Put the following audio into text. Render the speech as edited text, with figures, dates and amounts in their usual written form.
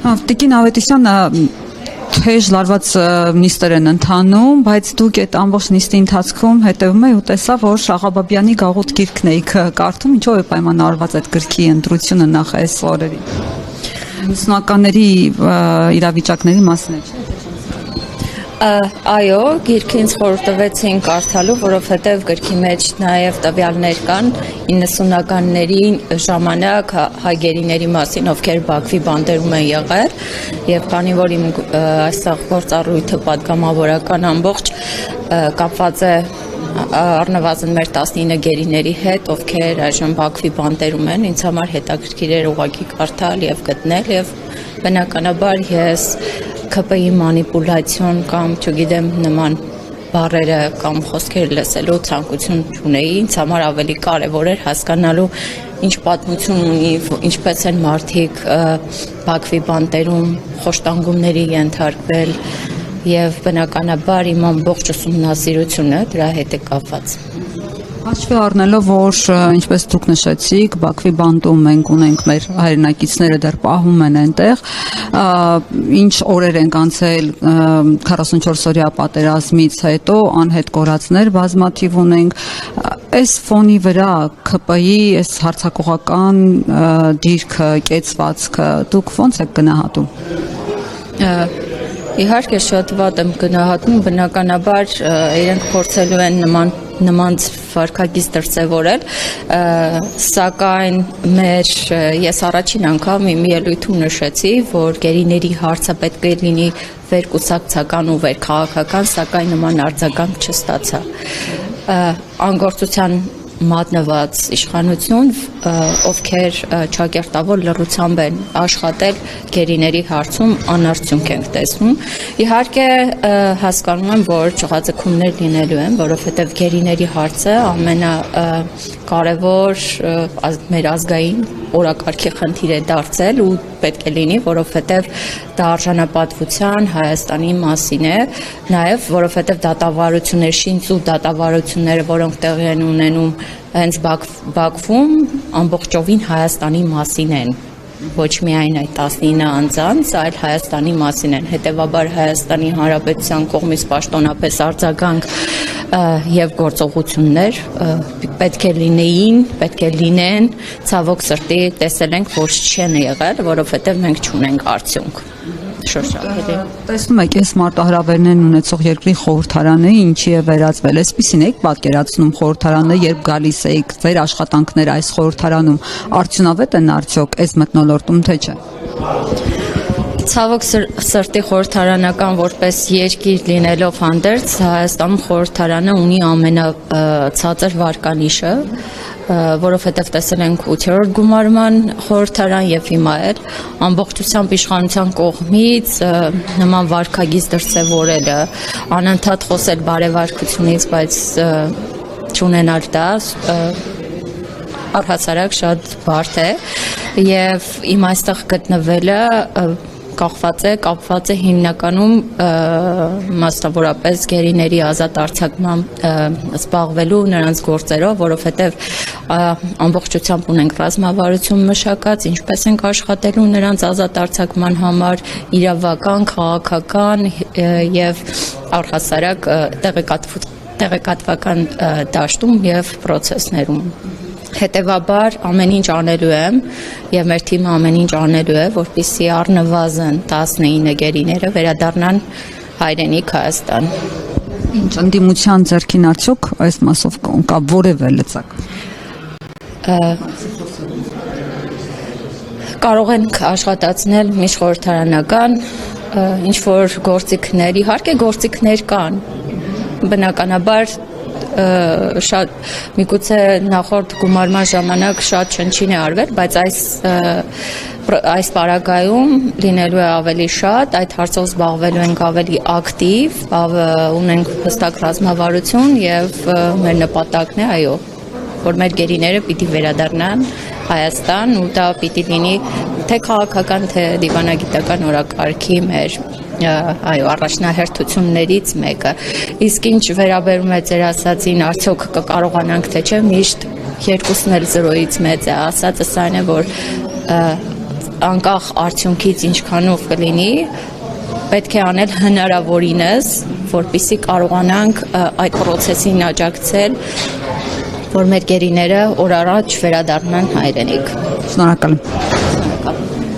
Տիկին Ավետիսյան, թեժ լարված նիստեր են ընթանում, բայց դուք այդ ամբողջ նիստի ընթացքում հետևում եք ու տեսա, որ Շաղաբաբյանի գաղութ գիրքն էիք կարդում, ինչով է պայմանավորված այդ գրքի ընտրությունը նախ այս օրերին։ Ուսանողների իրավիճակների մասին է, չէ՞։ Այո, գիրքը ինձ խորհուրդ տվեցին կարդալու, որովհետև գրքի մեջ նաև տվյալներ կան 90-ականների ժամանակ հայ գերիների մասին, ովքեր Բաքվի բանտերում են եղել, եւ քանի որ իմ այստեղ գործառույթը պատգամավորական ամբողջ կապված է առնվազն մեր 19 գերիների հետ, ովքեր այժմ Բաքվի բանտերում են, ինձ համար հետաքրքիր էր ուղղակի կարդալ եւ գտնել եւ բնականաբար ես ԿՊ-ի մանիպուլյացիոն կամ չգիտեմ նման բառերը կամ խոսքեր լսելու ցանկություն չունեի, ինձ համար ավելի կարևոր էր հասկանալու ինչ պատմություն ունի, ինչպես են մարդիկ Բաքվի բանտերում խոշտանգումների ենթարկվել եւ բնականաբար իմ ամբողջ ուսումնասիրությունը դրա հետ է կապված։ Հաշվի առնելով, որ ինչպես դուք նշեցիք, Բաքվի բանտում մենք ունենք մեր հայրենակիցները դեռ պահում են այնտեղ, ինչ օրեր են անցել 44-օրյա պատերազմից հետո, անհետ կորածներ բազմաթիվ ունենք, այս ֆոնի վրա ԿՊ-ի այս հարձակողական դիրքը, կեցվածքը դուք ո՞նց եք գնահատում։ Իհարկե շատ վատ եմ գնահատում, բնականաբար իրենք փորձելու են նման վարքագիծ դրսևորել, սակայն ես առաջին անգամ իմ ելույթում նշեցի, որ գերիների հարցը պետք է լինի վերկուսակցական ու վերքաղաքական, սակայն նման արձագանք չստացա։ Անգործության մատնված իշխանություն, ովքեր ճակերտավոր լռությամբ են աշխատել գերիների հարցում, անարդյունք ենք տեսնում։ Իհարկե հասկանում եմ, որ ճղաձգումներ լինելու են, որովհետև գերիների հարցը ամենակարևոր մեր ազգային օրակարգի խնդիր է դարձել ու պետք է լինի, որովհետև դա արժանապատվության Հայաստանի մասին է, նաև որովհետև դատավարություններ, շինծու դատավարությունները, որոնք տեղի են ունենում հենց Բաքվում, ամբողջովին Հայաստանի մասին են, ոչ միայն այդ 19 անձանց, այլ Հայաստանի մասին են, հետևաբար Հայաստանի Հանրապետության կողմից պաշտոնապես արձագանք եւ գործողություններ պետք է լինեն, ցավոք սրտի տեսել ենք, որ չեն եղել, որովհետեւ մենք չունենք արդյունք։ Շոշափելի։ Տեսնում եք, այս մարտահրավերներն ունեցող երկրի խորհրդարանը ինչի է վերածվել, այսպեսին եք պատկերացնում խորհրդարանը, երբ գալիս եք ձեր աշխատանքները այս խորհրդարանում, արդյունավետ են արդյոք այս մթնոլորտում, թե չէ։ Ցավոք սրտի խորհրդարանական որպես երկիր լինելով հանդերձ Հայաստանում խորհրդարանը ունի ամենացածր վարկանիշը, որովհետև տեսել ենք 8-րդ գումարման խորհրդարան եւ հիմա էլ ամբողջությամբ իշխանության կողմից նման վարքագիծ դրսևորելը, անընդհատ խոսել բարեվարկությունից, բայց չունենալ դա առհասարակ շատ բարդ է եւ իմ այստեղ գտնվելը կապված է հիմնականում մասնավորապես գերիների ազատ արձակմամբ զբաղվելու նրանց գործերով, որովհետև ամբողջությամբ ունենք ռազմավարություն մշակած, ինչպես ենք աշխատելու նրանց ազատ արձակման համար, իրավական, քաղաքական եւ առհասարակ տեղեկատվական դաշտում եւ պրոցեսներում։ Հետևաբար ամեն ինչ անելու եմ եւ մեր թիմը ամեն ինչ անելու է, որպեսզի առնվազն 19 գերիները վերադառնան հայրենիք Հայաստան։ Ինչ ընդդիմության ձեռքին արդյոք այս մասով կա որևէ լծակ։ Կարող ենք աշխատացնել միջխորհրդարանական ինչ որ գործիքներ, իհարկե գործիքներ կան, բնականաբար շատ միգուցե նախորդ գումարման ժամանակ շատ չնչին է արվել, բայց այս պարագայում լինելու է ավելի շատ, այդ հարցով զբաղվելու ենք ավելի ակտիվ, ունենք հստակ ռազմավարություն եւ մեր նպատակն է, այո, որ մեր գերիները պիտի վերադառնան Հայաստան ու դա պիտի լինի թե քաղաքական, թե դիվանագիտական օրակարգի մեր այո, առաջնահերթություններից մեկը։ Իսկ ինչ վերաբերում է ձեր ասածին, արդյոք կկարողանանք թե չէ, միշտ երկուսն էլ 0-ից մեծ է, ասածս այն է, որ անկախ արդյունքից ինչքանով կլինի, պետք է անել հնարավորինս, որպեսզի կարողանանք այդ process-ին աջակցել, որ մեր գերիները օր առաջ վերադառնան հայրենիք։ Շնորհակալ եմ։